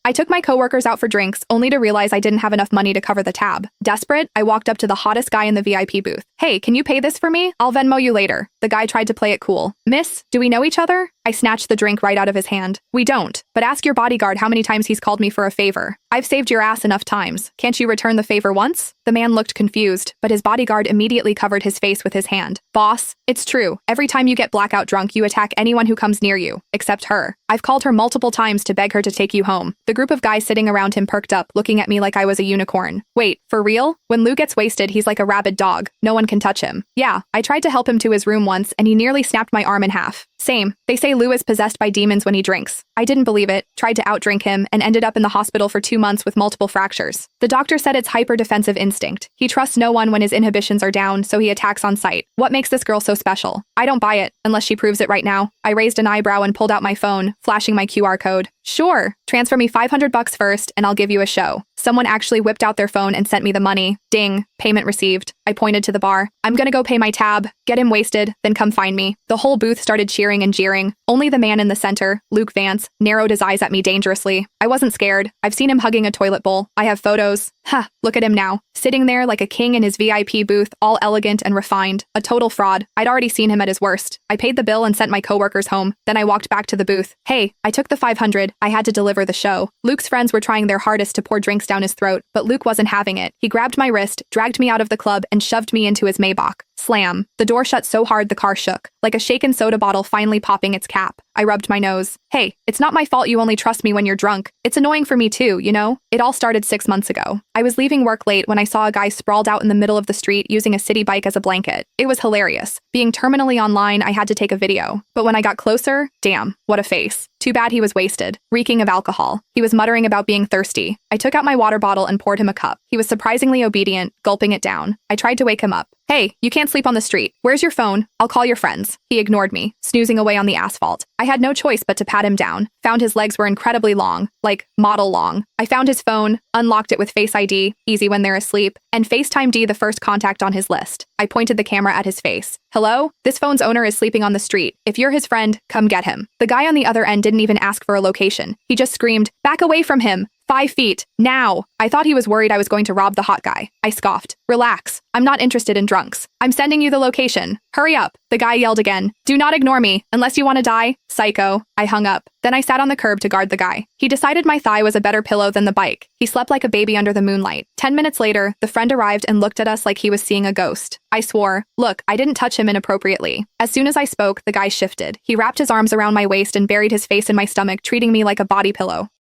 I took my coworkers out for drinks, only to realize I didn't have enough money to cover the tab. Desperate, I walked up to the hottest guy in the VIP booth. Hey, can you pay this for me? I'll Venmo you later. The guy tried to play it cool. Miss, do we know each other? I snatched the drink right out of his hand. We don't, but ask your bodyguard how many times he's called me for a favor. I've saved your ass enough times. Can't you return the favor once? The man looked confused, but his bodyguard immediately covered his face with his hand. Boss, it's true. Every time you get blackout drunk, you attack anyone who comes near you, except her. I've called her multiple times to beg her to take you home. The group of guys sitting around him perked up, looking at me like I was a unicorn. Wait, for real? When Lou gets wasted, he's like a rabid dog. No one can touch him. Yeah, I tried to help him to his room once, and he nearly snapped my arm in half. Same. They say Lou is possessed by demons when he drinks. I didn't believe it, tried to outdrink him, and ended up in the hospital for 2 months with multiple fractures. The doctor said it's hyper-defensive instinct. He trusts no one when his inhibitions are down, so he attacks on sight. What makes this girl so special? I don't buy it, unless she proves it right now. I raised an eyebrow and pulled out my phone, flashing my QR code. Sure. Transfer me $500 first, and I'll give you a show. Someone actually whipped out their phone and sent me the money. Ding. Payment received. I pointed to the bar. I'm gonna go pay my tab, get him wasted, then come find me. The whole booth started cheering and jeering. Only the man in the center, Luke Vance, narrowed his eyes at me dangerously. I wasn't scared. I've seen him hugging a toilet bowl. I have photos. Look at him now. Sitting there like a king in his VIP booth, all elegant and refined. A total fraud. I'd already seen him at his worst. I paid the bill and sent my coworkers home. Then I walked back to the booth. Hey, I took the 500. I had to deliver the show. Luke's friends were trying their hardest to pour drinks down his throat, but Luke wasn't having it. He grabbed my wrist, dragged me out of the club, and shoved me into his Maybach. Slam. The door shut so hard the car shook, like a shaken soda bottle finally popping its cap. I rubbed my nose. Hey, it's not my fault you only trust me when you're drunk. It's annoying for me too, you know? It all started 6 months ago. I was leaving work late when I saw a guy sprawled out in the middle of the street using a city bike as a blanket. It was hilarious. Being terminally online, I had to take a video. But when I got closer, damn, what a face. Too bad he was wasted, reeking of alcohol. He was muttering about being thirsty. I took out my water bottle and poured him a cup. He was surprisingly obedient, gulping it down. I tried to wake him up. Hey, you can't sleep on the street. Where's your phone? I'll call your friends. He ignored me, snoozing away on the asphalt. I had no choice but to pat him down. Found his legs were incredibly long, like model long. I found his phone, unlocked it with Face ID, easy when they're asleep, and FaceTime D the first contact on his list. I pointed the camera at his face. Hello? This phone's owner is sleeping on the street. If you're his friend, come get him. The guy on the other end didn't even ask for a location. He just screamed, back away from him. 5 feet. Now. I thought he was worried I was going to rob the hot guy. I scoffed. Relax. I'm not interested in drunks. I'm sending you the location. Hurry up. The guy yelled again. Do not ignore me, unless you want to die. Psycho. I hung up. Then I sat on the curb to guard the guy. He decided my thigh was a better pillow than the bike. He slept like a baby under the moonlight. 10 minutes later, the friend arrived and looked at us like he was seeing a ghost. I swore. Look, I didn't touch him inappropriately. As soon as I spoke, the guy shifted. He wrapped his arms around my waist and buried his face in my stomach, treating me like a body pillow.